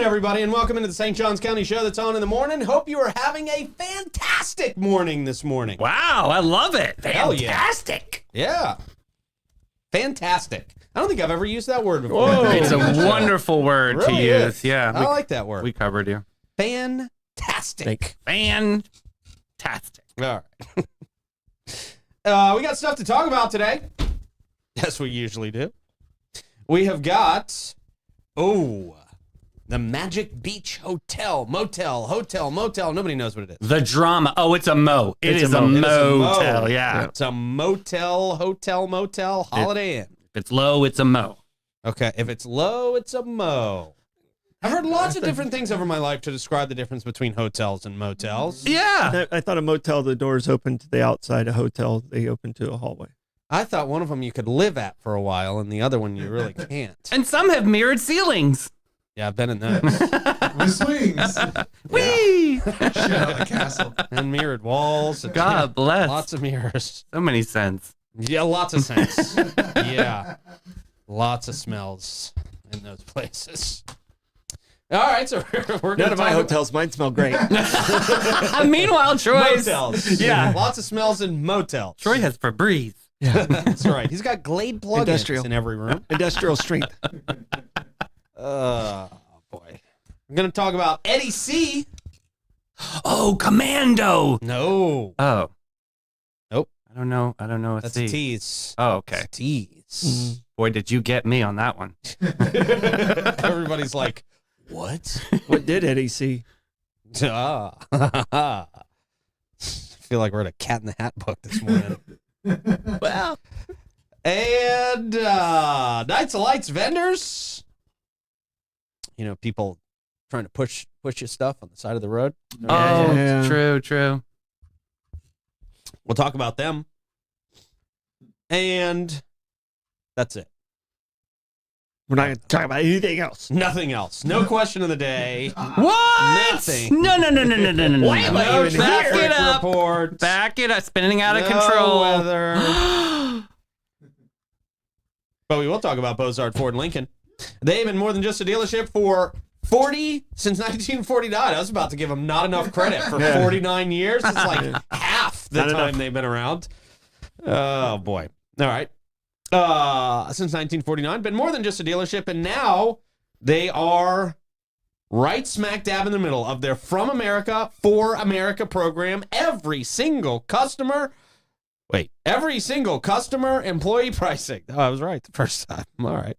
Everybody, and welcome into the St. Johns County show that's on in the morning. Hope you are having a fantastic morning this morning. Wow, I love it. Fantastic. Yeah. Fantastic. I don't think I've ever used that word before. Whoa. It's a wonderful word really to use. Is. Yeah. I like that word. We covered you. Fantastic. Fantastic. All right. We got stuff to talk about today. Yes, we usually do. We have got, the Magic Beach Hotel, Motel. Nobody knows what it is. The drama. Oh, it's a mo. It's a motel. Yeah. It's a motel, hotel, motel, Holiday Inn. If it's low, it's a mo. Okay. If it's low, it's a mo. I've heard lots of different things over my life to describe the difference between hotels and motels. Yeah. I thought a motel, the doors open to the outside. A hotel, they open to a hallway. I thought one of them you could live at for a while, and the other one you really can't. And some have mirrored ceilings. Yeah, I've been in those. With swings. Whee! Shit out the castle. And mirrored walls. And God bless. Lots of mirrors. So many scents. Yeah, lots of scents. Yeah. Lots of smells in those places. All right, so we're None of my hotels. Mine smell great. Meanwhile, Troy's. Motels. Yeah. Lots of smells in motels. Troy has Febreze. Yeah. That's right. He's got Glade plugins Industrial. in every room. Industrial strength. Oh, boy. I'm going to talk about Eddie C. Oh, Commando. No. Oh. Nope. I don't know. What's That's a tease. Oh, okay. That's a tease. Boy, did you get me on that one. Everybody's like, what? What did Eddie see? I feel like we're in a Cat in the Hat book this morning. Well. And Nights of Lights vendors. You know, people trying to push your stuff on the side of the road. Oh, Yeah. True. We'll talk about them. And that's it. We're not going to talk about anything else. Nothing else. No question of the day. What? Nothing. No. Why am I No even Back here? it up. report. Back it up. Spinning out of No control. weather. But we will talk about Bozard Ford Lincoln. They've been more than just a dealership for since 1949. I was about to give them not enough credit for 49 years. It's like half the Not time enough. they've been around. Oh, boy. All right. Since 1949, been more than just a dealership, and now they are right smack dab in the middle of their From America, For America program. Every single customer employee pricing. Oh, I was right the first time. All right.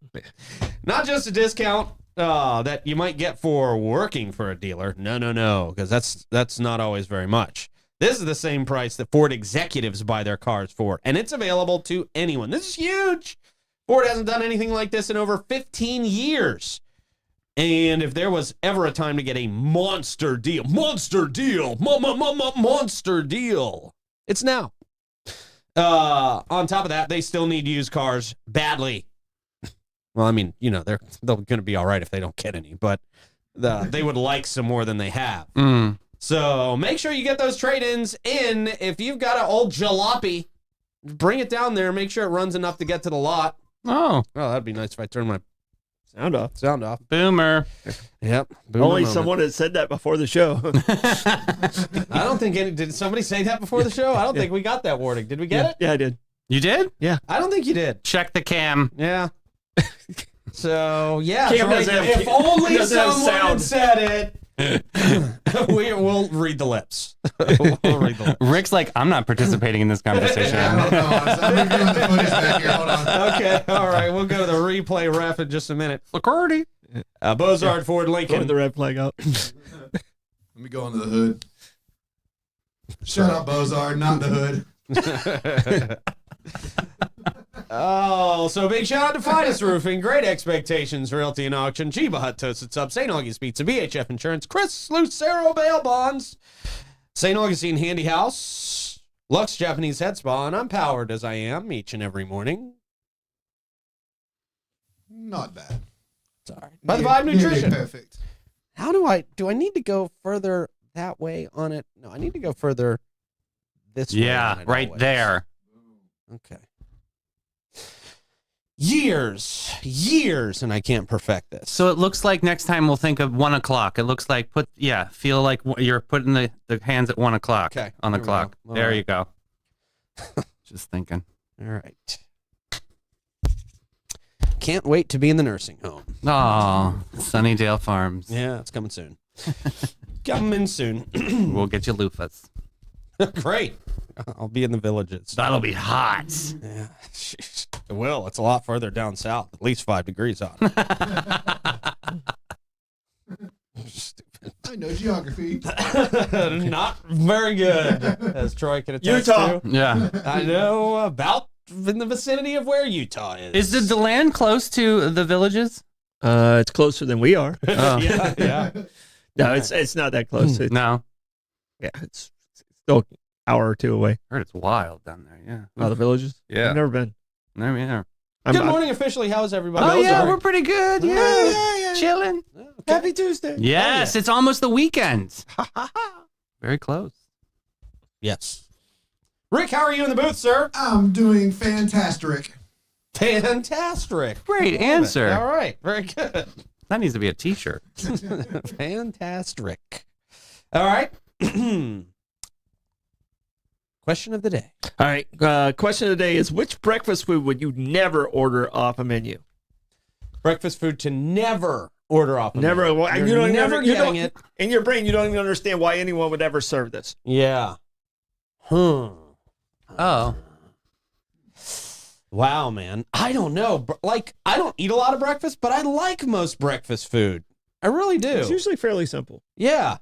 Not just a discount that you might get for working for a dealer. No, because that's not always very much. This is the same price that Ford executives buy their cars for, and it's available to anyone. This is huge. Ford hasn't done anything like this in over 15 years. And if there was ever a time to get a monster deal, it's now. On top of that, they still need used cars badly. Well, I mean, you know, they're going to be all right if they don't get any, but they would like some more than they have. So make sure you get those trade-ins in. If you've got an old jalopy, bring it down there. Make sure it runs enough to get to the lot. Oh, that'd be nice if I turn my Sound off. boomer. Yep. Boomer Only moment. someone had said that before the show. I don't think did somebody say that before the show? I don't think we got that warning. Did we get it? Yeah, I did. You did? I don't think you did. Check the cam. Yeah. So, yeah. Cam Troy, doesn't have- if only doesn't have someone had sound. said it. We'll read the lips. We'll read the lips. Rick's like, I'm not participating in this conversation. I don't know. I'm reviewing the footage back here. Hold on. Okay, all right. We'll go to the replay ref in just a minute. Bacardi. Bozard Ford Put Lincoln. the red flag out. Let me go into the hood. Shut up, Bozard, not the hood. Oh, so big shout out to Finest Roofing, Great Expectations, Realty and Auction, Chiba Hut Toasted Sub, St. August Pizza, BHF Insurance, Chris Lucero Bail Bonds, St. Augustine Handy House, Lux Japanese Head Spa, and I'm powered as I am each and every morning. Not bad. Sorry. By the Vibe Nutrition. Perfect. How do I need to go further that way on it? No, I need to go further this way. on Yeah, it right always. there. Okay. Years, and I can't perfect this. So it looks like next time we'll think of 1 o'clock. It looks like feel like you're putting the hands at 1 o'clock Okay, on the here we clock. go. All There right. you go. Just thinking. All right. Can't wait to be in the nursing home. Oh, Sunnydale Farms. Yeah, it's coming soon. Coming soon. We'll get you loofahs. Great. I'll be in the villages. That'll be hot. Yeah. Jeez. It will. It's a lot further down south. At least 5 degrees hot. Stupid. I know geography. Not very good, as Troy can attest Utah. to. Yeah. I know about in the vicinity of where Utah is. Is the land close to the villages? It's closer than we are. Oh. yeah. No, it's not that close. It's, No. yeah, it's still an hour or two away. I heard it's wild down there. Yeah. Oh, the villages? Yeah. I've never been. No, yeah. Good morning, officially. How's everybody? Oh, yeah, Sorry. we're pretty good. Yeah. Chilling. Okay. Happy Tuesday. Yes, it's almost the weekend. Very close. Yes. Rick, how are you in the booth, sir? I'm doing fantastic. Fantastic. Great Love it. answer. All right. Very good. That needs to be a t-shirt. Fantastic. All right. Question of the day. All right. Question of the day is, which breakfast food would you never order off a menu? Breakfast food to never order off. Of Never. menu. Well, You're you don't never even, you getting don't, it. in your brain, you don't even understand why anyone would ever serve this. Yeah. Oh. Wow, man. I don't know. Like, I don't eat a lot of breakfast, but I like most breakfast food. I really do. It's usually fairly simple. Yeah.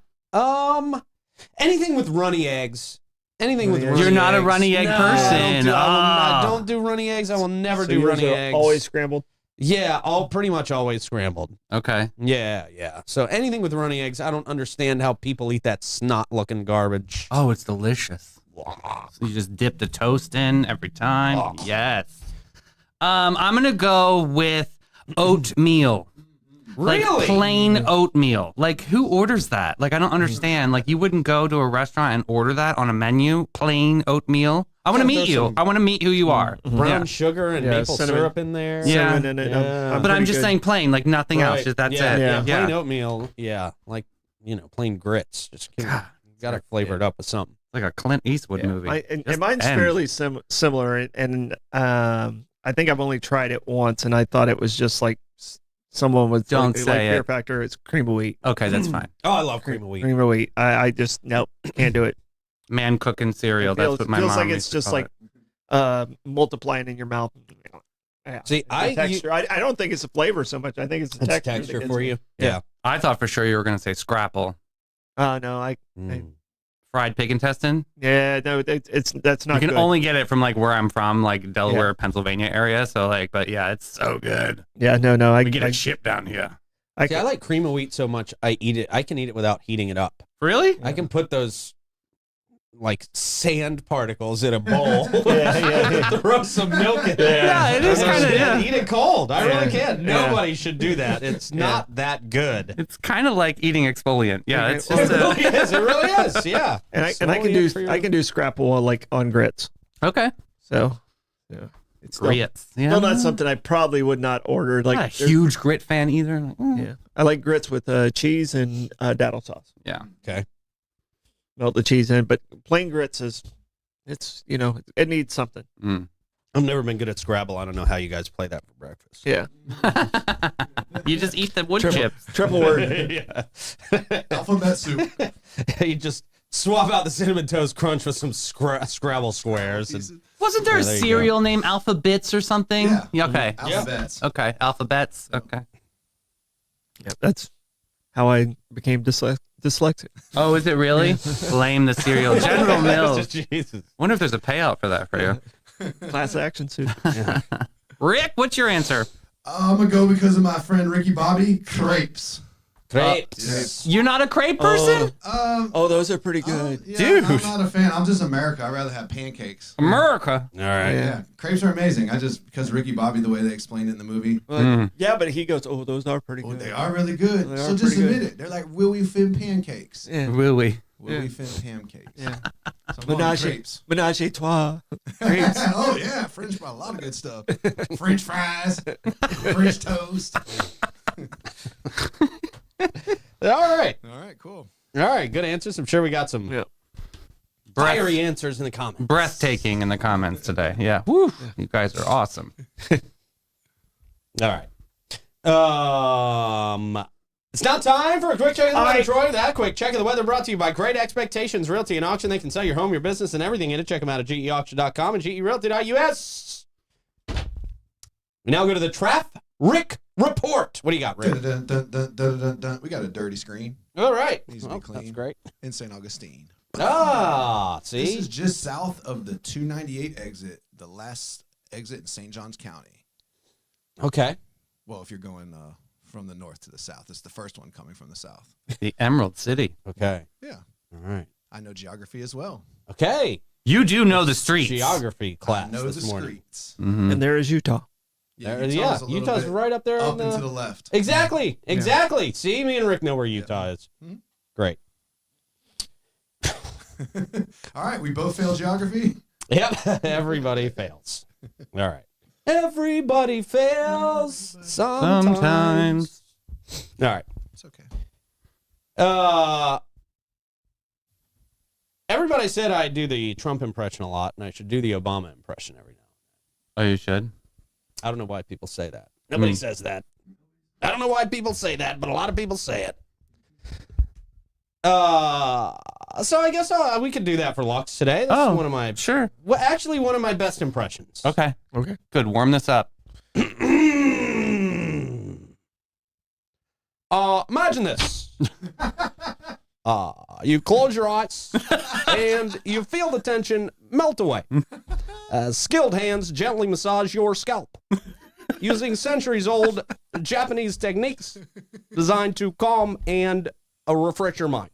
Anything with runny eggs. Anything with Runny runny You're not a eggs. runny egg No, person. I Ah. don't do runny eggs. I will never So do yours runny are eggs. always scrambled. Yeah, pretty much always scrambled. Okay. Yeah. So anything with runny eggs, I don't understand how people eat that snot-looking garbage. Oh, it's delicious. So you just dip the toast in every time. Yes. I'm gonna go with oatmeal. Like Really? plain oatmeal. Like, who orders that? Like, I don't understand. Like, you wouldn't go to a restaurant and order that on a menu, plain oatmeal. I want to meet you. I want to meet who you are. Brown Yeah. sugar and Yeah, maple cinnamon. syrup in there. Yeah. Cinnamon in it. Yeah. But I'm pretty just good. saying plain, like nothing else. Right. Just that's yeah, it. Yeah, Yeah. plain oatmeal. Yeah, like, plain grits. Just God, gotta flavor it up with something. Like a Clint Eastwood movie. And Just mine's end. fairly similar, and I think I've only tried it once, and I thought it was just like someone with Don't like say Fear it. Factor. It's cream of wheat. Okay, that's fine. Oh, I love cream of wheat. Cream of wheat. I just nope, can't do it. Man cooking cereal. Feels, That's what my feels mom like used it's to just call like it. multiplying in your mouth. Yeah. See, The texture. I don't think it's the flavor so much. I think it's the It's texture. texture that for gets you. me. Yeah. I thought for sure you were going to say scrapple. No, Fried pig intestine. yeah, no, that's not You can good. only get it from like where I'm from, like Delaware, Pennsylvania area. So like, but yeah, it's so good. Yeah, no, I We get I, it shipped down here. I, See, I like cream of wheat so much. I can eat it without heating it up. Really? I can put those like sand particles in a bowl. Yeah. Throw some milk in there. Yeah, it is And kinda, just yeah. Eat it cold. I really Yeah. can't. Nobody should do that. It's not that good. It's kind of like eating exfoliant. Yeah, Okay, it's well, just It really is. It really is. Yeah. and I Slowly can in for do your- I can do scrapple like on grits. okay. So yeah, it's still, Grits. Yeah. still not something I probably would not order. Like Not a there's- huge grit fan either. Like, Yeah, I like grits with cheese and daddle sauce. yeah. Okay. Melt the cheese in, but plain grits is, it needs something. Mm. I've never been good at Scrabble. I don't know how you guys play that for breakfast. Yeah. You just eat the wood chips. Triple word. Yeah. Alphabet soup. You just swap out the cinnamon toast crunch with some Scrabble squares. And, Wasn't there a there you cereal named Alphabets or something? Yeah. Okay. Alphabets. Okay. Alphabets. Okay. Yeah, that's how I became dyslexic. Oh, is it really? Blame the cereal. General Mills. Jesus. Wonder if there's a payout for that for you. Class action suit. Rick, what's your answer? I'm going to go because of my friend Ricky Bobby. Crepes. Crepes. Yes. You're not a crepe person? Oh, those are pretty good. Yeah, Dude. I'm not a fan. I'm just America. I'd rather have pancakes. America. All right. Yeah. Crepes are amazing. because Ricky Bobby, the way they explained it in the movie. Well, yeah, but he goes, "Oh, those are pretty Oh, good." they are really good. They So are just pretty admit good. it. They're like Willy Finn pancakes. Yeah. Will we? Willy Finn pancakes. Yeah. So I'm going Menage, crepes. menage a trois. Crepes. Oh yeah, French fries, a lot of good stuff. French fries, French toast. All right. All right, cool. All right. Good answers. I'm sure we got some Yeah. fiery answers in the comments. Breathtaking in the comments today. Yeah. Woo. You guys are awesome. All right. It's now time for a quick check of the weather, Troy. That quick check of the weather brought to you by Great Expectations Realty and Auction. They can sell your home, your business, and everything in it. Check them out at geauction.com and gerealty.us. We now go to the Rick Report. What do you got, Rick? Dun, dun, dun, dun, dun, dun. We got a dirty screen All right. Needs to be clean. That's great. in St. Augustine. Ah, This see? is just south of the 298 exit, the last exit in St. Johns County. Okay. Well, if you're going from the north to the south, it's the first one coming from the south. The Emerald City. Okay. Yeah, All right. I know geography as well. Okay. You do know the streets. Geography class I know the this morning. streets. Mhm. And there is Utah. Utah's a little Utah's bit right up there. up in, and to the left. Exactly. Exactly. See, me and Rick know where Utah is. Mhm. Great. All right, we both failed geography. Yep. Everybody fails. All right. Everybody fails sometimes. All right. It's okay. Everybody said I do the Trump impression a lot, and I should do the Obama impression every now and Oh, you should? then. I don't know why people say that. Nobody says that. I don't know why people say that, but a lot of people say it. So I guess we could do that for Lux today. That's one of my Sure. well, actually one of my best impressions. Okay. Okay. Good. Warm this up. Imagine this. You close your eyes and you feel the tension melt away as skilled hands gently massage your scalp using centuries-old Japanese techniques designed to calm and refresh your mind.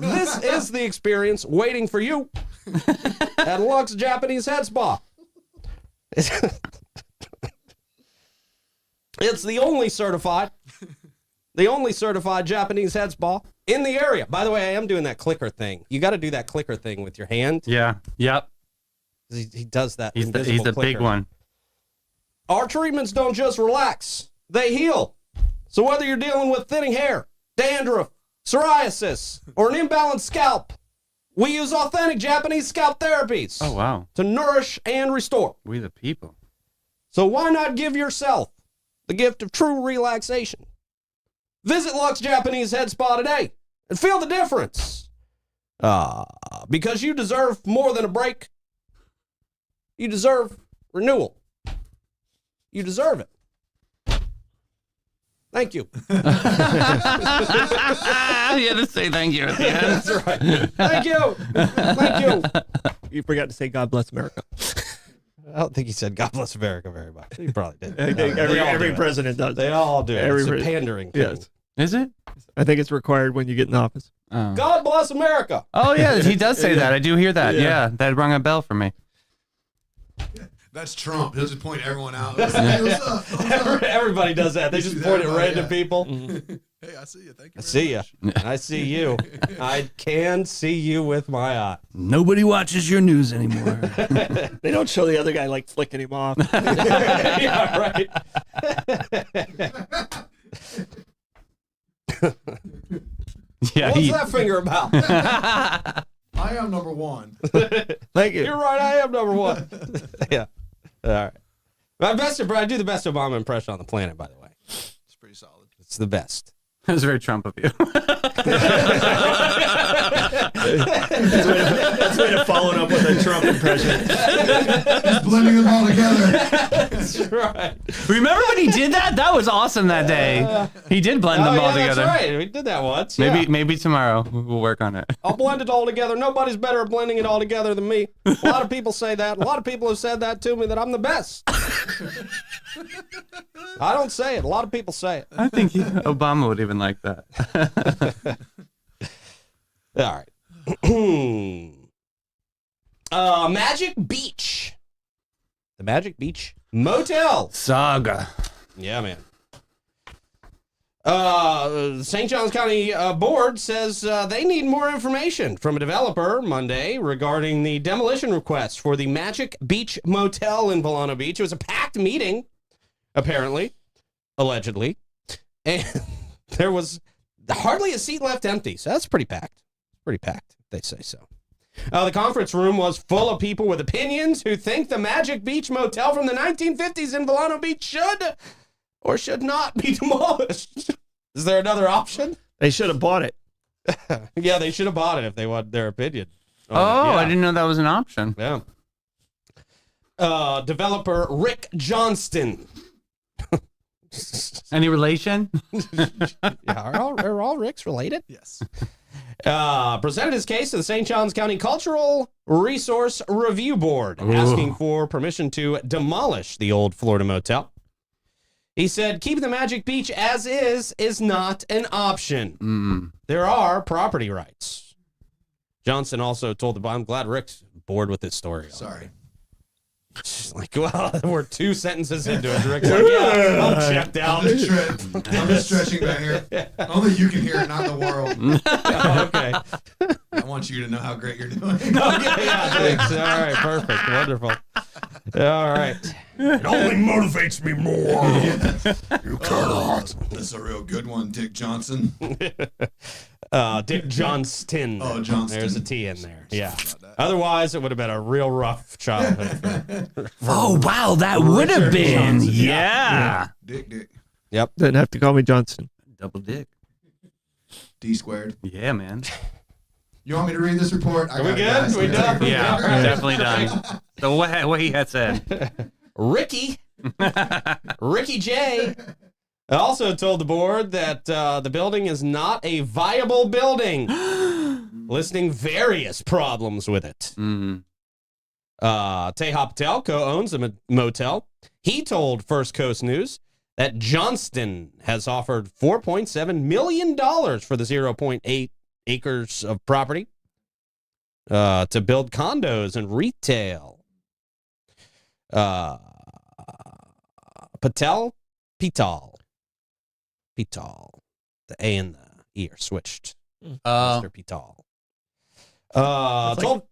This is the experience waiting for you at Lux Japanese Head Spa. It's the only certified Japanese head spa in the area. By the way, I am doing that clicker thing. You got to do that clicker thing with your hand. Yeah. Yep. He does that. He's the invisible big clicker. one. Our treatments don't just relax, they heal. So whether you're dealing with thinning hair, dandruff, psoriasis, or an imbalanced scalp, we use authentic Japanese scalp therapies Oh, wow. to nourish and restore. We the people. So why not give yourself the gift of true relaxation? Visit Lux Japanese Head Spa today and feel the difference. Because you deserve more than a break. You deserve renewal. You deserve it. Thank you. You had to say thank you at the end. That's right. Thank you. Thank you. You forgot to say God bless America. I don't think he said God bless America very much. He probably did. I think every president does. They all do. Every It's a pre- pandering thing. Yes. Is it? I think it's required when you get in office. Oh. God bless America. Oh, yeah. He does say that. I do hear that. Yeah. Yeah. That rung a bell for me. That's Trump. He'll just point everyone out. Hey, what's up? What's up? Everybody does that. They just point at random people. Hey, I see you. Thank you. I see you. I see you. I can see you with my eye. Nobody watches your news anymore. They don't show the other guy like flicking him off. Yeah, right. Yeah. What's that finger about? I am number one. Thank you. You're right. I am number one. Yeah. All right. I do the best Obama impression on the planet, by the way. It's pretty solid. It's the best. That was very Trump of you. That's way to follow it up with a Trump impression. Just blending them all together. That's right. Remember when he did that? That was awesome that day. He did blend them all together. That's right. We did that once. Maybe tomorrow we'll work on it. I'll blend it all together. Nobody's better at blending it all together than me. A lot of people say that. A lot of people have said that to me, that I'm the best. I don't say it. A lot of people say it. I think Obama would even like that. All right. Magic Beach. The Magic Beach Motel. Saga. Yeah, man. The St. Johns County Board says they need more information from a developer Monday regarding the demolition request for the Magic Beach Motel in Volano Beach. It was a packed meeting, apparently, allegedly, and there was hardly a seat left empty. So that's pretty packed. Pretty packed, they say so. The conference room was full of people with opinions who think the Magic Beach Motel from the 1950s in Volano Beach should or should not be demolished. Is there another option? They should have bought it. Yeah, they should have bought it if they want their opinion. Oh, Yeah. I didn't know that was an option. Yeah. Developer Rick Johnston. Any relation? Yeah, are all Ricks related? Yes. Presented his case to the St. Johns County Cultural Resource Review Board, asking for permission to demolish the old Florida motel. He said, keep the Magic Beach as is not an option. There are property rights. Johnson also told the board, I'm glad Rick's bored with this story. Sorry. She's like, well, we're 2 sentences into it. Rick's like, yeah, I'm checked out. I'm just stretching back here. Only you can hear it, not the world. Okay. I want you to know how great you're doing. Okay, yeah, thanks. All right, perfect. Wonderful. All right. It only motivates me more. You cannot. That's a real good one, Dick Johnson. Dick Johnston. Oh, Johnston. There's a T in there. Yeah. Otherwise, it would have been a real rough childhood. Oh, wow, that would have been. Johnson. Yeah. Dick. Yep. Didn't have to call me Johnson. Double dick. D squared. Yeah, man. You want me to read this report? Are we good? We done? Yeah, definitely done. So what he had said. Ricky J. also told the board that the building is not a viable building, listing various problems with it. Teha Patel co-owns the motel. He told First Coast News that Johnston has offered $4.7 million for the 0.8 acres of property to build condos and retail. Patel. The A and the E are switched. Mr. Patel.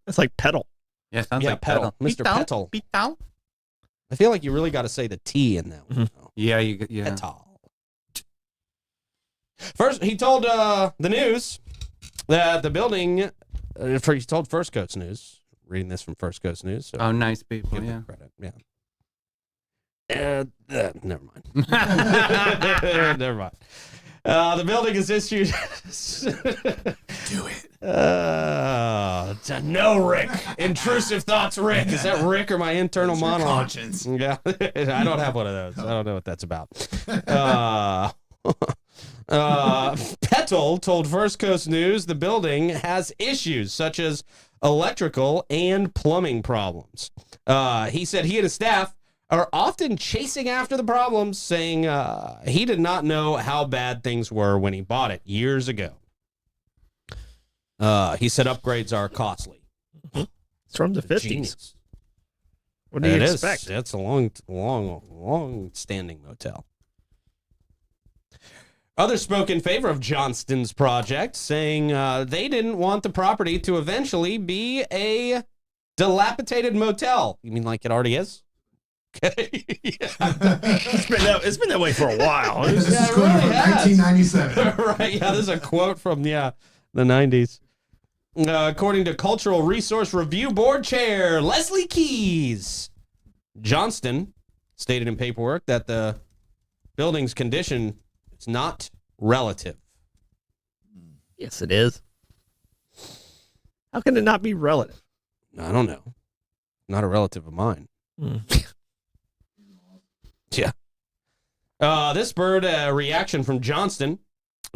It's like pedal. Yeah, sounds like Petal. Mr. Petal. Petal. I feel like you really got to say the T in that one. though. Yeah, Petal. First, he told the news that the building. He told First Coast News. Reading this from First Coast News. So Oh, nice people. give Yeah. them credit. Yeah. Never mind. Never mind. The building is issued. Do it. No, Rick. Intrusive thoughts, Rick. Is that Rick or my internal It's your monologue? conscience. Yeah, I don't have one of those. I don't know what that's about. Petal told First Coast News the building has issues such as electrical and plumbing problems. He said he and his staff are often chasing after the problems, saying he did not know how bad things were when he bought it years ago. He said upgrades are costly. It's from the 50s. Genius. What do you It is. expect? It's a long standing motel. Others spoke in favor of Johnston's project, saying they didn't want the property to eventually be a dilapidated motel. You mean like it already is? Okay. It's been that way for a while. This is Yeah, it quoted really from has. 1997. Right. Yeah, this is a quote from the 90s. According to Cultural Resource Review Board Chair Leslie Keys, Johnston stated in paperwork that the building's condition is not relative. Yes, it is. How can it not be relative? I don't know. Not a relative of mine. Yeah. This spurred a reaction from Johnston,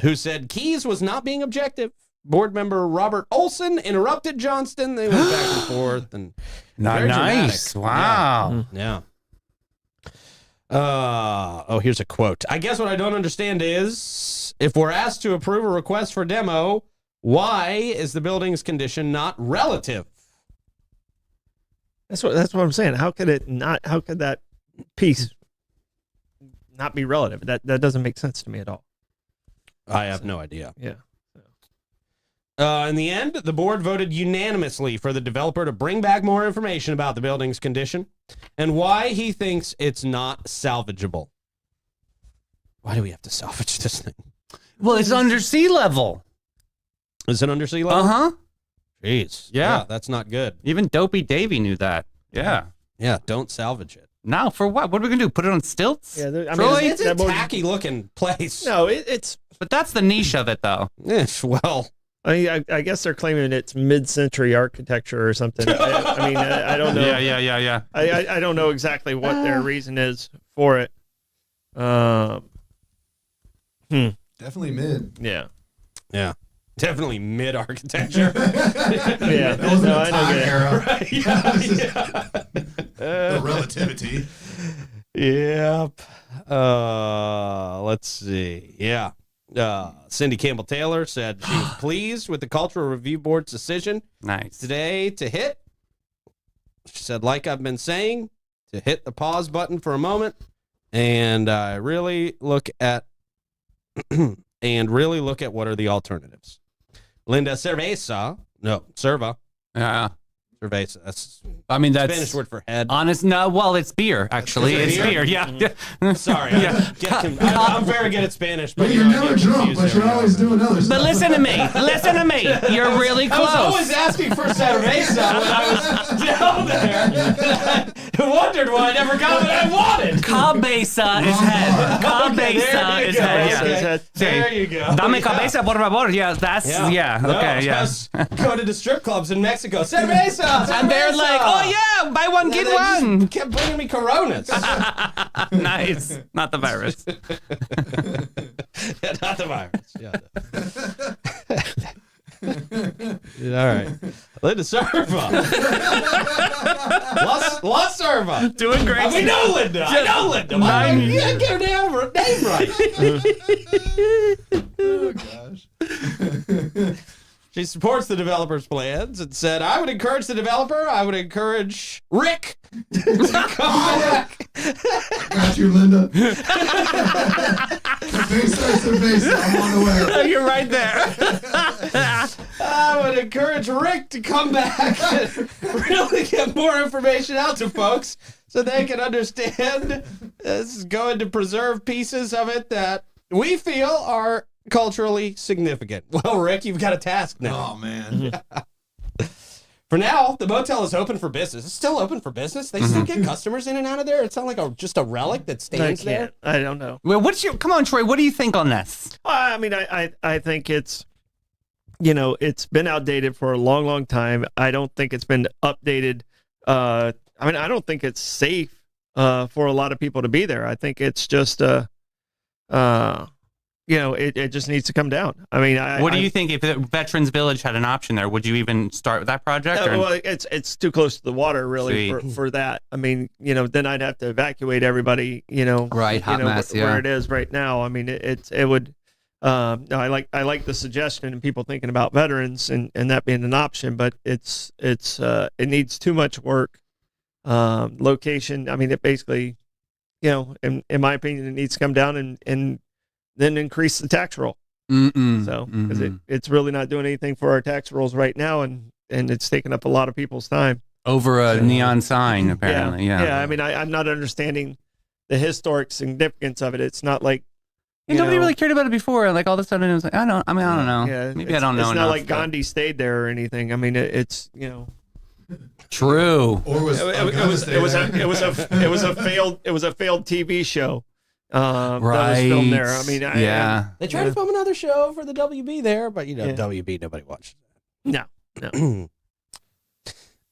who said Keys was not being objective. Board member Robert Olson interrupted Johnston. They went back and forth. And very Nice. dramatic. Wow. Yeah. Here's a quote. I guess what I don't understand is if we're asked to approve a request for demo, why is the building's condition not relative? That's what I'm saying. How could that piece not be relative? That doesn't make sense to me at all. I have no idea. Yeah. In the end, the board voted unanimously for the developer to bring back more information about the building's condition and why he thinks it's not salvageable. Why do we have to salvage this thing? Well, it's under sea level. Is it under sea level? Uh-huh. Jeez. Yeah. That's not good. Even Dopey Davy knew that. Yeah. Yeah, don't salvage it. Now, for what? What are we going to do? Put it on stilts? Yeah. Troy? It's a tacky looking place. No, it's. But that's the niche of it, though. Yes, well. I guess they're claiming it's mid-century architecture or something. I don't know. Yeah. I don't know exactly what their reason is for it. Definitely mid. Yeah. Yeah. Definitely mid architecture. Yeah. That wasn't No, a I time don't get it. era. Right, yeah. The relativity. Yep. Let's see. Yeah. Cindy Campbell Taylor said she was pleased with the Cultural Review Board's decision Nice. today to hit. She said, like I've been saying, to hit the pause button for a moment and really look at what are the alternatives. Linda Cerveza. Yeah. Cerveza. That's I mean, that's Spanish word for head. honest. No, well, it's beer, actually. Is It's it beer. beer? Yeah. Sorry. Yeah. I'm very good at Spanish, but But you're I never get drunk, confused but you're every always now and doing other stuff. But listen to me. Listen to me. You're really I was always close. asking for cerveza when I was down there. I wondered why I never got what I wanted. Cabeza is head. Cabeza is head. Yeah. Okay. There you go. Dame Yeah. cabeza, por favor. Yeah, that's, yeah. No, Okay, yeah. just go to the strip clubs in Mexico. Cerveza! And they're cerveza! like, oh, yeah, buy one, And get they just one. kept bringing me Coronas. Nice. Not the virus. Yeah, not the virus. Yeah. All right. Linda Serva. La Serva. Doing great. We know Linda. I know Linda. Why nine- you didn't get her name right. Oh, gosh. She supports the developer's plans and said, I would encourage the developer. I would encourage Rick to come back. Got you, Linda. Cerveza. I'm on the way. You're right there. I would encourage Rick to come back and really get more information out to folks so they can understand this is going to preserve pieces of it that we feel are culturally significant. Well, Rick, you've got a task now. Oh, man. For now, the motel is open for business. It's still open for business. They still get customers in and out of there. It's not like just a relic that stands there. I don't know. Well, come on, Troy, what do you think on this? I mean, I think it's, it's been outdated for a long, long time. I don't think it's been updated. I don't think it's safe for a lot of people to be there. I think it's just, it just needs to come down. I mean, What do you think if the Veterans Village had an option there? Would you even start with that project? Or? Well, it's too close to the water, really, for that. I mean, then I'd have to evacuate everybody. Right, hot mess, where it is right now. I mean, it would. No, I like the suggestion and people thinking about veterans and that being an option, but it needs too much work. Location. I mean, it basically, in my opinion, it needs to come down and then increase the tax roll. So because it's really not doing anything for our tax rolls right now, and it's taking up a lot of people's time over a neon sign, apparently. Yeah. I mean, I'm not understanding the historic significance of it. It's not like And you nobody know? really cared about it before. Like all of a sudden, it was like, I don't know. Yeah, Maybe I don't know It's enough. not like but- Gandhi stayed there or anything. I mean, it's True. Or was it was a failed TV show. That was filmed there. I mean, yeah. They tried to film another show for the WB there, but Yeah. WB nobody watched. No.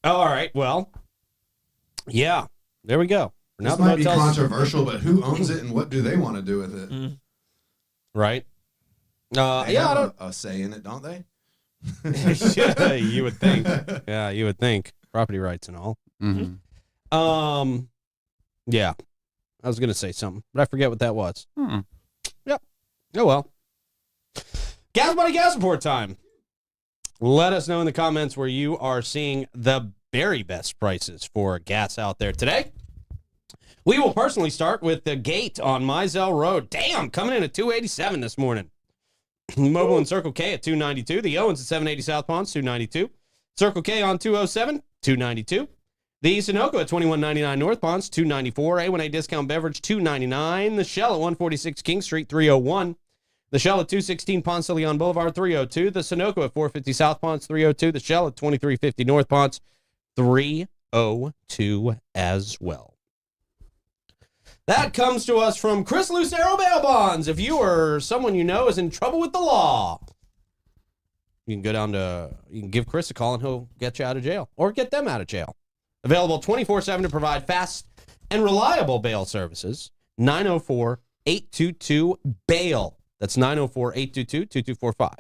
All right, well, yeah, there we go. This might be controversial, but who owns it and what do they want to do with it? Right? They I have don't. a say in it, don't they? Yeah, you would think. Yeah, you would think. Property rights and all. Mhm. Yeah, I was gonna say something, but I forget what that was. Hmm. Yep. Oh well. Gas Buddy Gas Report time. Let us know in the comments where you are seeing the very best prices for gas out there today. We will personally start with the gate on Mizell Road. Damn, coming in at $2.87 this morning. Mobile and Circle K at $2.92. The Owens at 780 South Ponds, $2.92. Circle K on 207, $2.92. The Sunoco at 2199 North Ponds, $2.94. A1A Discount Beverage, $2.99. The Shell at 146 King Street, $3.01. The Shell at 216 Ponce de Leon Boulevard, $3.02. The Sunoco at 450 South Ponds, $3.02. The Shell at 2350 North Ponds, $3.02 as well. That comes to us from Chris Lucero Bail Bonds. If you or someone you know is in trouble with the law, you can give Chris a call and he'll get you out of jail or get them out of jail. Available 24/7 to provide fast and reliable bail services. 904-822-BAIL. That's 904-822-2245.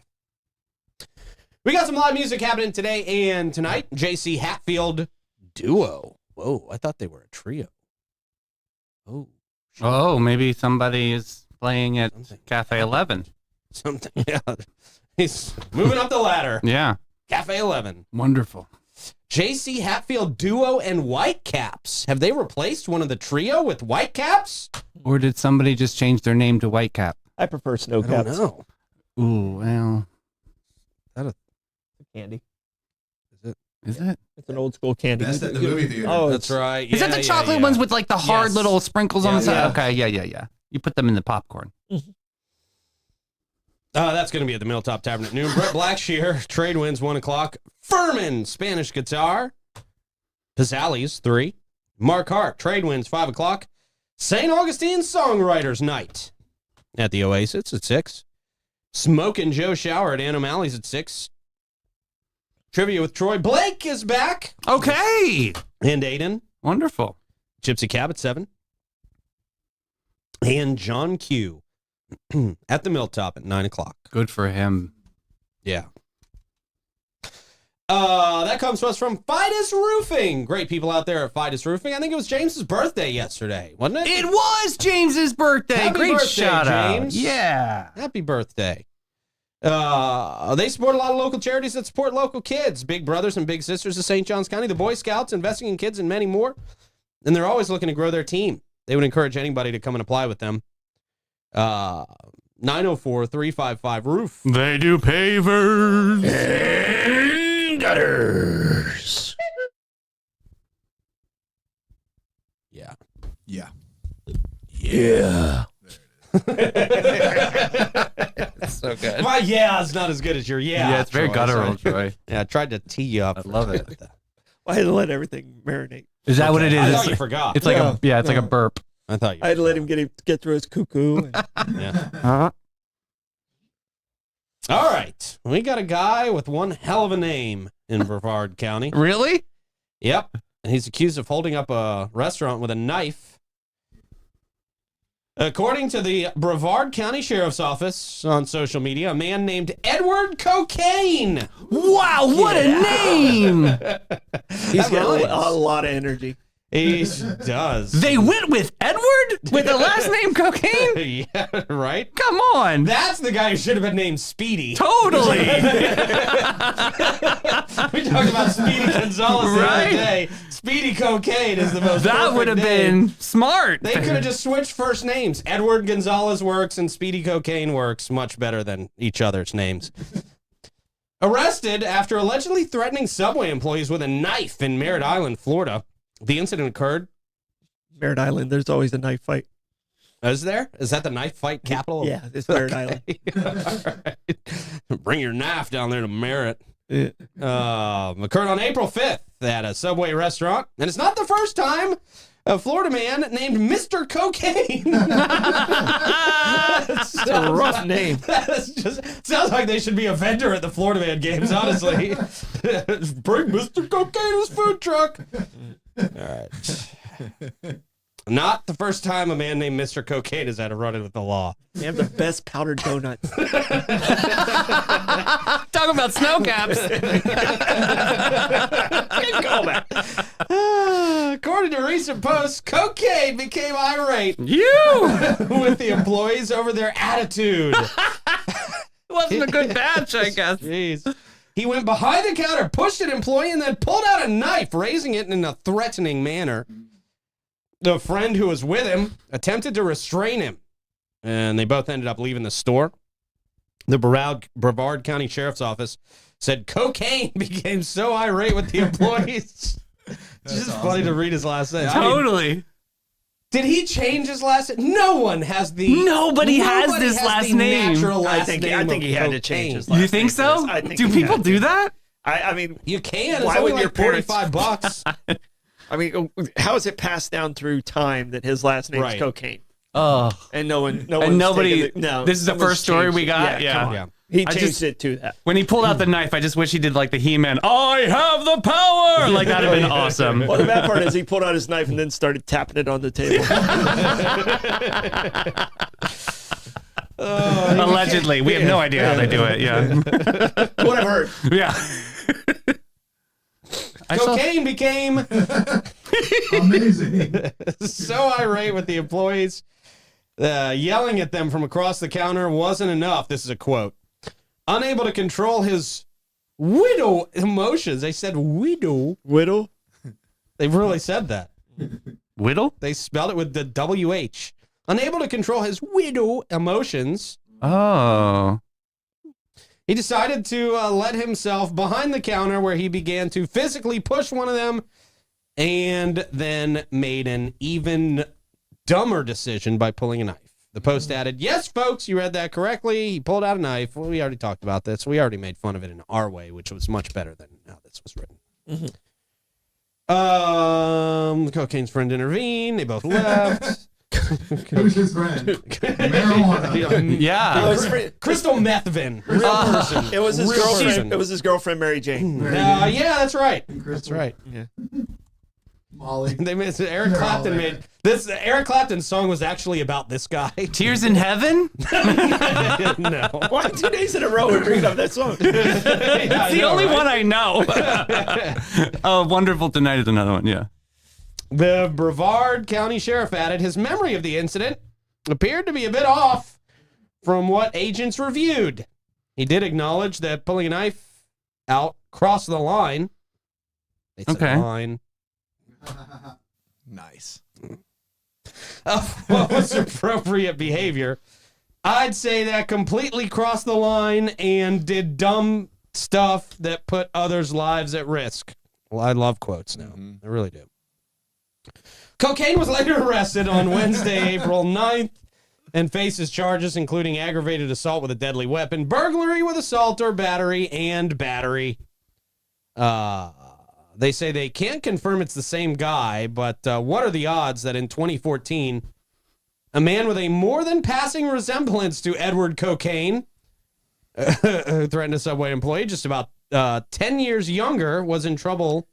We got some live music happening today and tonight. JC Hatfield Duo. Whoa, I thought they were a trio. Oh. Oh, maybe somebody is playing at Something. Cafe 11. Something. Yeah. He's moving up the ladder. Yeah. Cafe 11. Wonderful. JC Hatfield Duo and Whitecaps. Have they replaced one of the trio with Whitecaps? Or did somebody just change their name to Whitecap? I prefer snow I don't caps. know. Ooh, well, Candy. is it? It's an old school candy. Best at the movie theater. Oh, That's right. Is that the chocolate ones with like the hard Yes. little sprinkles on the side? Yeah. Okay, yeah. You put them in the popcorn. That's going to be at the Milltop Tavern at noon. Brett Blackshear, Trade Winds, 1 o'clock. Furman, Spanish Guitar. Pizzali's, 3. Mark Hart, Trade Winds, 5 o'clock. St. Augustine Songwriters Night at the Oasis at 6. Smokin' Joe Shower at Ann O'Malley's at 6. Trivia with Troy Blake is back. Okay. And Aiden. Wonderful. Gypsy Cab at 7. And John Q at the Milltop at 9 o'clock. Good for him. Yeah. That comes to us from Fidus Roofing. Great people out there at Fidus Roofing. I think it was James's birthday yesterday, wasn't it? It was James's birthday. Happy Great birthday, shout James. out. Yeah. Happy birthday. They support a lot of local charities that support local kids, big brothers and big sisters of St. Johns County, the Boy Scouts, investing in kids, and many more. And they're always looking to grow their team. They would encourage anybody to come and apply with them. 904-355-ROOF. They do pavers. And gutters. Yeah. Yeah. Yeah. So good. My yeah is not as good as your yeah. Yeah, it's very Troy. guttural, Troy. Yeah, I tried to tee you up. I love it. I had to let everything marinate. Is that what it I is? thought you forgot. It's like Yeah. it's like a burp. I thought you. I had to let him get through his cuckoo. And Yeah. All right, we got a guy with one hell of a name in Brevard County. Really? Yep, and he's accused of holding up a restaurant with a knife. According to the Brevard County Sheriff's Office on social media, a man named Edward Cocaine. Wow, what a name! he's got a lot of energy. He does. They went with Edward with the last name Cocaine? Yeah, right? Come on. That's the guy who should have been named Speedy. Totally. We talked about Speedy Gonzalez the Right? other day. Speedy Cocaine is the most That perfect would have name. been smart. They could have just switched first names. Edward Gonzalez works and Speedy Cocaine works much better than each other's names. Arrested after allegedly threatening Subway employees with a knife in Merritt Island, Florida. The incident occurred. Merritt Island, there's always a knife fight. Is there? Is that the knife fight capital? Yeah, it's Merritt Island. All right. Bring your knife down there to Merritt. Yeah. Occurred on April 5th at a Subway restaurant. And it's not the first time a Florida man named Mr. Cocaine. That's a rough name. Sounds like they should be a vendor at the Florida Man games, honestly. Bring Mr. Cocaine's food truck. All right. Not the first time a man named Mr. Cocaine has had a run-in with the law. They have the best powdered donuts. Talk about snow caps. Good callback. According to recent posts, Cocaine became irate with the employees over their attitude. Wasn't a good batch, I guess. Jeez. He went behind the counter, pushed an employee, and then pulled out a knife, raising it in a threatening manner. The friend who was with him attempted to restrain him, and they both ended up leaving the store. The Brevard County Sheriff's Office said Cocaine became so irate with the employees. It's just funny to read his last name. Totally. Did he change his last name? No one has the. Nobody has this last name. Natural last I name think he had to change his Cocaine. last You think name. so? I think Do he people had do to. that? I mean, You can. Why It's only would your like parents- $45. I mean, how is it passed down through time that his last name Right. is Cocaine? Oh. And no one, And nobody. no. This is the someone's first story changed we it. got. Yeah, come on. Yeah. He I changed just- it to that. When he pulled out the knife, I just wish he did like the He-Man. I have the power. Like that'd have been awesome. Well, the bad part is he pulled out his knife and then started tapping it on the table. Allegedly, we have no idea how they do it. Yeah. What I've heard. Yeah. I saw- Cocaine became Amazing. so irate with the employees. Yelling at them from across the counter wasn't enough. This is a quote. Unable to control his widow emotions. They said widow. Whittle? They really said that. Whittle? They spelled it with the WH. Unable to control his widow emotions, Oh. he decided to let himself behind the counter where he began to physically push one of them and then made an even dumber decision by pulling a knife. The post added, yes, folks, you read that correctly. He pulled out a knife. Well, we already talked about this. We already made fun of it in our way, which was much better than how this was written. The cocaine's friend intervened. They both left. Who's his friend? Marijuana. Yeah. Crystal Methvin. Real person. It was his Real girlfriend. person. It was his girlfriend, Mary Jane. Yeah, that's right. That's Crystal. right. Molly. They made Eric Clapton made this. Eric Clapton's song was actually about this guy. Tears in Heaven? No, Why 2 days in a row we're bringing up that song? It's the only one I know. Oh, Wonderful Tonight is another one. Yeah. The Brevard County Sheriff added his memory of the incident appeared to be a bit off from what agents reviewed. He did acknowledge that pulling a knife out crossed the line. They said Okay. line. Nice. What was appropriate behavior? I'd say that completely crossed the line and did dumb stuff that put others' lives at risk. Well, I love quotes now. I really do. Cocaine was later arrested on Wednesday, April 9th, and faces charges including aggravated assault with a deadly weapon, burglary with assault or battery, and battery. They say they can't confirm it's the same guy, but what are the odds that in 2014, a man with a more than passing resemblance to Edward Cocaine, who threatened a Subway employee, just about 10 years younger, was in trouble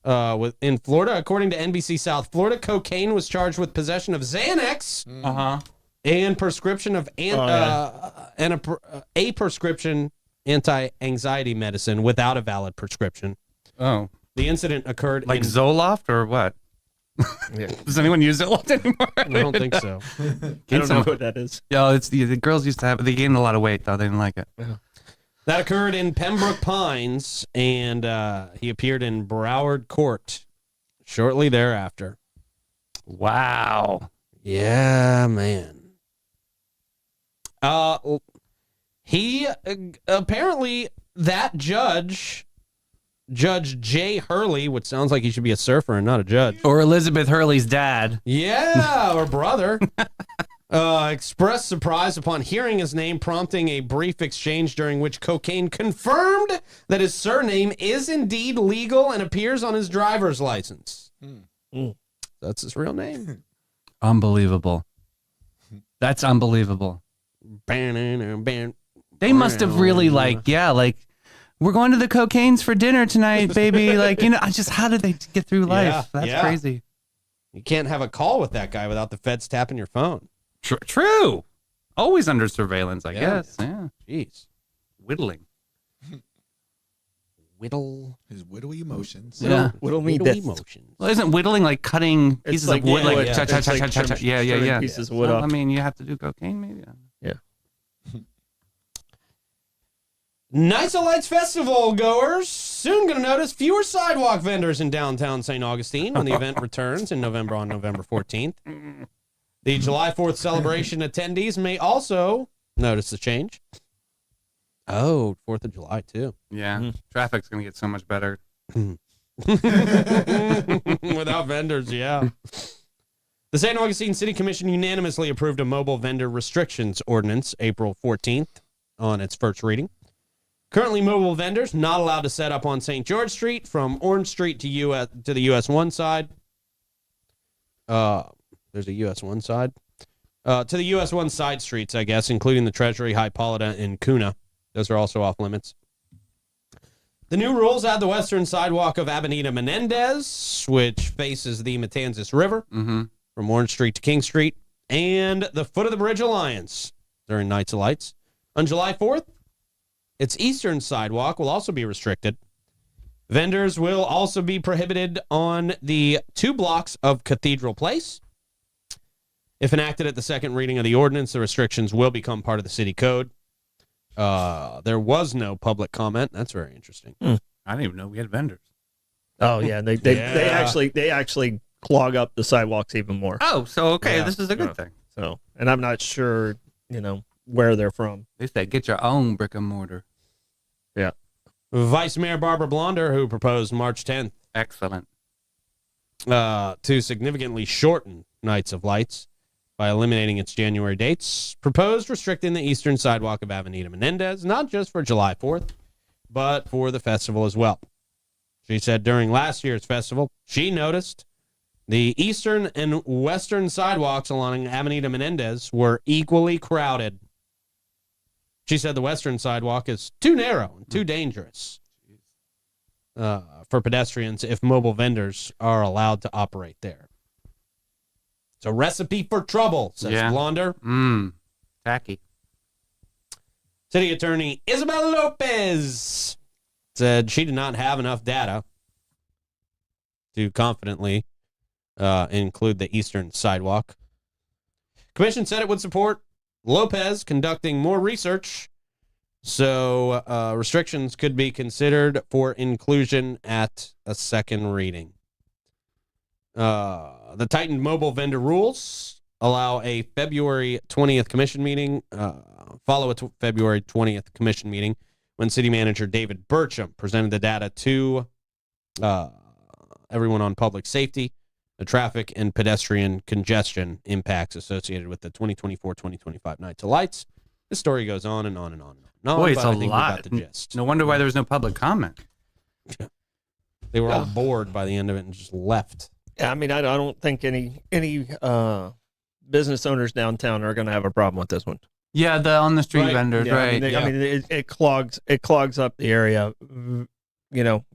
in Florida. According to NBC South Florida, Cocaine was charged with possession of Xanax and prescription of a prescription anti-anxiety medicine without a valid prescription. Oh. The incident occurred Like in... Zoloft or what? Does anyone use Zoloft anymore? I don't think so. I don't know what that is. Yo, it's the girls used to have. They gained a lot of weight though. They didn't like it. That occurred in Pembroke Pines, and he appeared in Broward Court shortly thereafter. Wow. Yeah, man. He apparently, that Judge Jay Hurley, which sounds like he should be a surfer and not a judge. Or Elizabeth Hurley's dad. Yeah, or brother. expressed surprise upon hearing his name, prompting a brief exchange during which Cocaine confirmed that his surname is indeed legal and appears on his driver's license. That's his real name. Unbelievable. That's unbelievable. They must have really like, we're going to the Cocaine's for dinner tonight, baby. Like, how did they get through life? That's crazy. You can't have a call with that guy without the feds tapping your phone. True. Always under surveillance, I guess. Yeah. Jeez. Whittling. Whittle. His whittle emotions. Yeah. Whittle me Whittle death. emotions. Well, isn't whittling like cutting pieces like of wood? wood. Like, Yeah, cha, cha, it's cha, like cha, cha, cha. trimming Yeah. pieces of wood Well, up. I mean, you have to do cocaine, maybe. Nights of Lights Festival goers soon going to notice fewer sidewalk vendors in downtown St. Augustine when the event returns in November on November 14th. The July 4th celebration attendees may also notice the change. Oh, 4th of July, too. Yeah. Traffic's going to get so much better. Without vendors, yeah. The St. Augustine City Commission unanimously approved a mobile vendor restrictions ordinance April 14th on its first reading. Currently, mobile vendors not allowed to set up on St. George Street from Orange Street to the US 1 side. There's a US 1 side. To the US 1 side streets, I guess, including the Treasury, Hippolyta, and Kuna. Those are also off limits. The new rules add the western sidewalk of Avenida Menendez, which faces the Matanzas River from Orange Street to King Street, and the foot of the Bridge Alliance during Nights of Lights. On July 4th, its eastern sidewalk will also be restricted. Vendors will also be prohibited on the 2 blocks of Cathedral Place. If enacted at the second reading of the ordinance, the restrictions will become part of the city code. There was no public comment. That's very interesting. I didn't even know we had vendors. Oh yeah, they actually clog up the sidewalks even more. Oh, so okay, Yeah. this is a good thing. So, and I'm not sure, where they're from. They said get your own brick and mortar. Yeah. Vice Mayor Barbara Blonder, who proposed March 10th Excellent. to significantly shorten Nights of Lights by eliminating its January dates, proposed restricting the eastern sidewalk of Avenida Menendez, not just for July 4th, but for the festival as well. She said during last year's festival, she noticed the eastern and western sidewalks along Avenida Menendez were equally crowded. She said the western sidewalk is too narrow and too dangerous for pedestrians if mobile vendors are allowed to operate there. It's a recipe for trouble, says Blonder. Tacky. City Attorney Isabel Lopez said she did not have enough data to confidently include the eastern sidewalk. Commission said it would support Lopez conducting more research, so restrictions could be considered for inclusion at a second reading. The tightened mobile vendor rules allow a February 20th commission meeting, follow a February 20th commission meeting when City Manager David Burcham presented the data to everyone on public safety, the traffic and pedestrian congestion impacts associated with the 2024-2025 Nights of Lights. The story goes on and on and on. Boy, it's but a I think we lot. got the gist. No wonder why there was no public comment. They were all bored by the end of it and just left. Yeah, I mean, I don't think any business owners downtown are going to have a problem with this one. Yeah, the on the street Right. vendors, Yeah, right? I mean, it clogs up the area,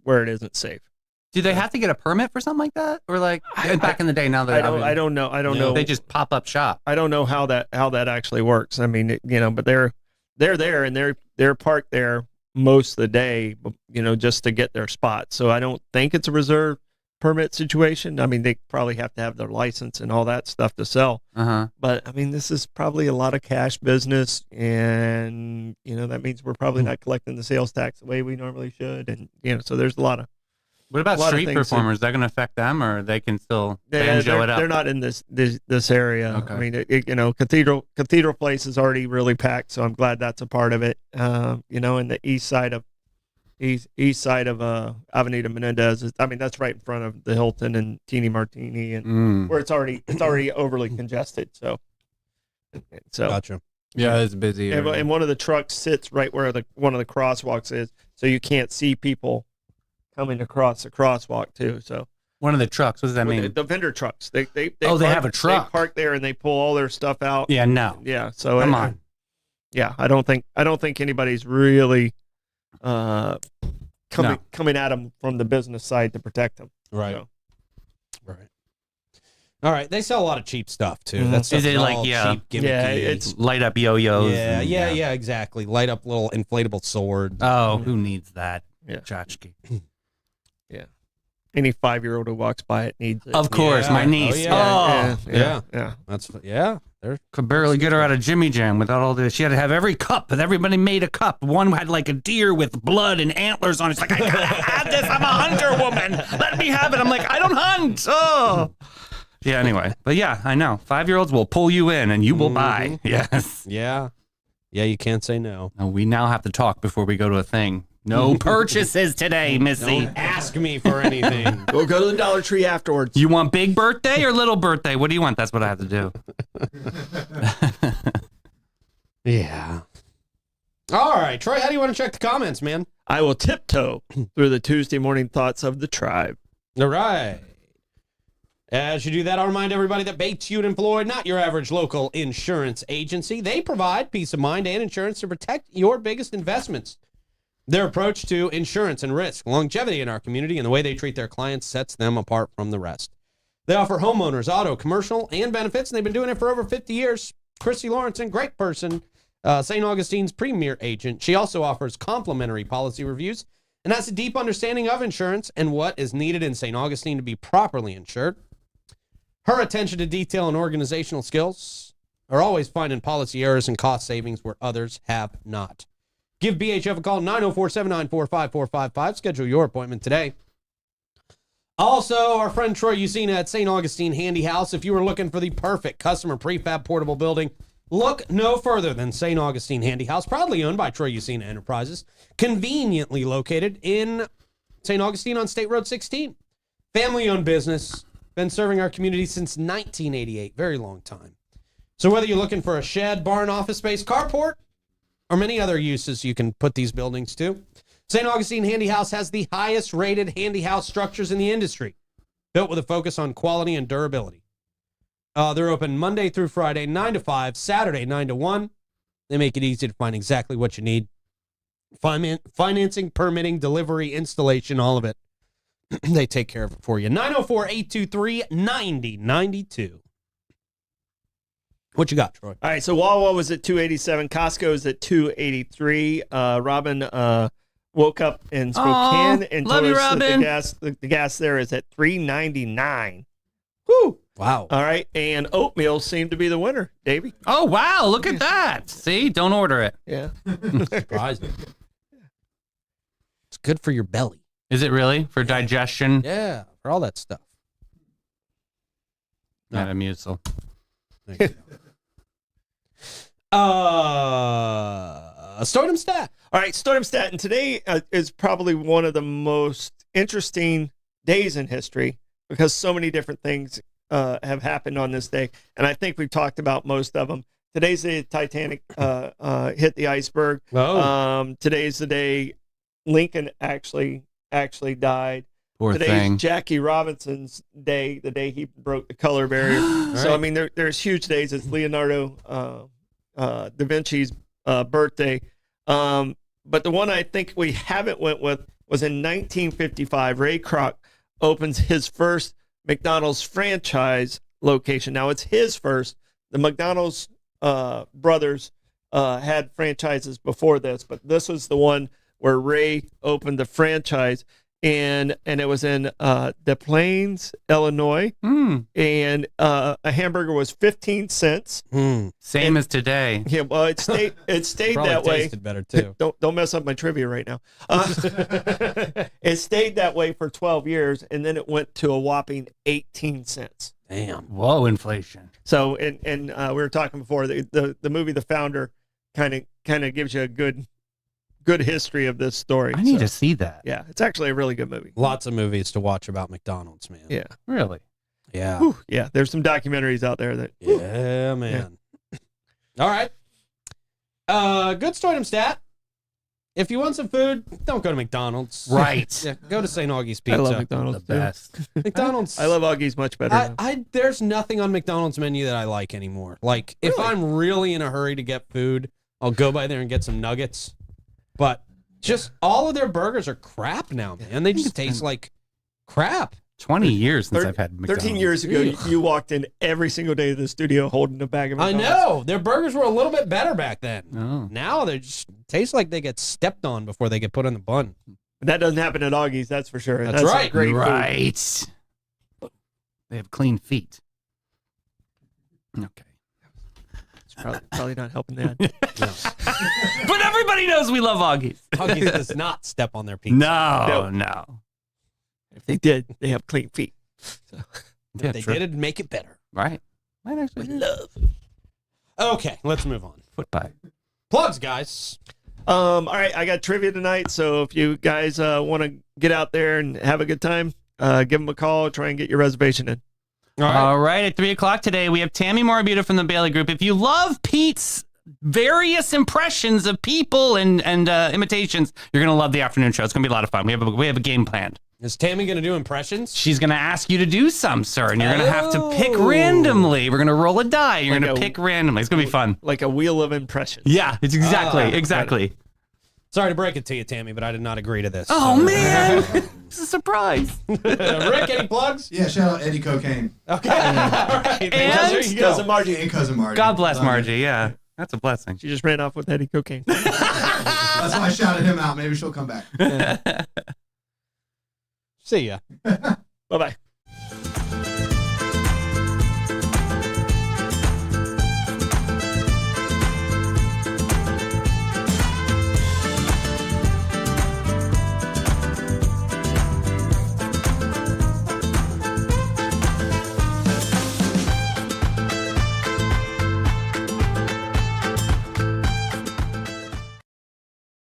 where it isn't safe. Do they have to get a permit for something like that, or like back in the day? Now that I don't know. They just pop up shop. I don't know how that actually works. I mean, but they're there and they're parked there most of the day, just to get their spot. So I don't think it's a reserve permit situation. I mean, they probably have to have their license and all that stuff to sell. But I mean, this is probably a lot of cash business, and that means we're probably not collecting the sales tax the way we normally should, and so there's a lot of. What about street performers? Is that going to affect them, or they can still banjo it up? They're not in this area. Okay. I mean, Cathedral Place is already really packed, so I'm glad that's a part of it. In the east side of Avenida Menendez, that's right in front of the Hilton and Teeny Martini, and where it's already overly congested. So So Gotcha. Yeah, it's busy. and one of the trucks sits right where one of the crosswalks is, so you can't see people coming across the crosswalk too. So One of the trucks. What does that mean? the vendor trucks, they They have a truck. They park there and they pull all their stuff out. Yeah, no. Yeah. So Come on. Yeah, I don't think anybody's really coming at them from the business side to protect them. Right. So. Right. All right. They sell a lot of cheap stuff too. Mhm. That's Is it like, cheap, gimmicky. Yeah, it's Light up yo-yos. yeah, exactly. Light up little inflatable swords. Oh, who needs that? Yeah. Tchotchke. any 5-year-old who walks by it needs it. Of course, Yeah. my niece. Oh, yeah. yeah. They're Could barely get her out of Jimmy Jam without all this. She had to have every cup, but everybody made a cup. One had like a deer with blood and antlers on it. She's like, I gotta have this. I'm a hunter woman. Let me have it. I'm like, I don't hunt. Oh. Yeah, anyway. But yeah, I know. 5-year-olds will pull you in and you will buy. Yes. yeah. You can't say no. No, we now have to talk before we go to a thing. No purchases today, Missy. Don't ask me for anything. We'll go to the Dollar Tree afterwards. You want big birthday or little birthday? What do you want? That's what I have to do. Yeah. All right, Troy, how do you want to check the comments, man? I will tiptoe through the Tuesday morning thoughts of the tribe. All right. As you do that, I'll remind everybody that Bates Unit Employed, not your average local insurance agency. They provide peace of mind and insurance to protect your biggest investments. Their approach to insurance and risk, longevity in our community, and the way they treat their clients sets them apart from the rest. They offer homeowners, auto, commercial, and benefits, and they've been doing it for over 50 years. Chrissy Lawrenson, great person, St. Augustine's premier agent. She also offers complimentary policy reviews and has a deep understanding of insurance and what is needed in St. Augustine to be properly insured. Her attention to detail and organizational skills are always finding policy errors and cost savings where others have not. Give BHF a call, 904-794-5455. Schedule your appointment today. Also, our friend Troy Usina at St. Augustine Handy House. If you were looking for the perfect customer prefab portable building, look no further than St. Augustine Handy House, proudly owned by Troy Usina Enterprises, conveniently located in St. Augustine on State Road 16. Family-owned business, been serving our community since 1988, very long time. So whether you're looking for a shed, barn, office space, carport, or many other uses you can put these buildings to, St. Augustine Handy House has the highest rated handy house structures in the industry, built with a focus on quality and durability. They're open Monday through Friday, 9 to 5, Saturday, 9 to 1. They make it easy to find exactly what you need. Financing, permitting, delivery, installation, all of it. They take care of it for you. 904-823-9092. What you got, Troy? All right, so Wawa was at 287. Costco's at 283. Robin woke up in Spokane and love told you, us that Robin. the gas there is at $3.99. Woo! Wow. All right, and oatmeal seemed to be the winner, Davey. Oh, wow. Look at that. See? Don't order it. Yeah. Surprising. It's good for your belly. Is it really? For digestion? Yeah, for all that stuff. Metamucil. Stardom stat. All right, Stardom Stat, and today is probably one of the most interesting days in history because so many different things have happened on this day, and I think we've talked about most of them. Today's the Titanic hit the iceberg. Today's the day Lincoln actually died. Poor Today's thing. Jackie Robinson's day, the day he broke the color barrier. So, I mean, there's huge days. It's Leonardo da Vinci's birthday. But the one I think we haven't went with was in 1955. Ray Kroc opens his first McDonald's franchise location. Now, it's his first. The McDonald's brothers had franchises before this, but this was the one where Ray opened the franchise. And it was in Des Plaines, Illinois, and a hamburger was 15 cents. Same as today. Yeah, well, it stayed Probably that way. tasted better too. Don't mess up my trivia right now. It stayed that way for 12 years, and then it went to a whopping 18 cents. Damn. Whoa, inflation. So, and we were talking before the movie The Founder kind of gives you a good history of this story. I need to see that. Yeah, it's actually a really good movie. Lots of movies to watch about McDonald's, man. Yeah. Really? Yeah. Whew, yeah, there's some documentaries out there that. Yeah, man. All right. Good stardom stat. If you want some food, don't go to McDonald's. Right. Yeah, go to St. Augie's I Pizza. love McDonald's. The best. McDonald's. I love Augie's much better. There's nothing on McDonald's menu that I like anymore. Like, if I'm really in a hurry to get food, I'll go by there and get some nuggets. But just all of their burgers are crap now, man. They just taste like crap. 20 years since I've had McDonald's. 13 years ago, you walked in every single day to the studio holding a bag of I McDonald's. know. Their burgers were a little bit better back then. Oh. Now they just taste like they get stepped on before they get put in the bun. That doesn't happen at Augie's, that's for sure. That's right. Great food. Right. They have clean feet. Okay. It's probably not helping that. But everybody knows we love Augie's. Huggies does not step on their pizza. No. If they did, they have clean feet. So. Yeah, If they true. did it, make it better. Right. Might actually Love. Okay, let's move on. foot pie. Plugs, guys. All right, I got trivia tonight, so if you guys want to get out there and have a good time, give them a call, try and get your reservation in. All right. At 3:00 today, we have Tammy Morabito from the Bailey Group. If you love Pete's various impressions of people and imitations, you're going to love the afternoon show. It's going to be a lot of fun. We have a game planned. Is Tammy going to do impressions? She's going to ask you to do some, sir, and you're going to have to pick randomly. We're going to roll a die. You're Like going to pick randomly. It's going to be fun. Like a wheel of impressions. Yeah, it's exactly. Sorry to break it to you, Tammy, but I did not agree to this. Oh, man. It's a surprise. Rick, any plugs? Yeah, shout out Eddie Cocaine. Okay. All right. There you go. Cousin Margie. And cousin Margie. God bless Love Margie. you. Yeah, that's a blessing. She just ran off with Eddie Cocaine. That's why I shouted him out. Maybe she'll come back. See ya. Bye-bye.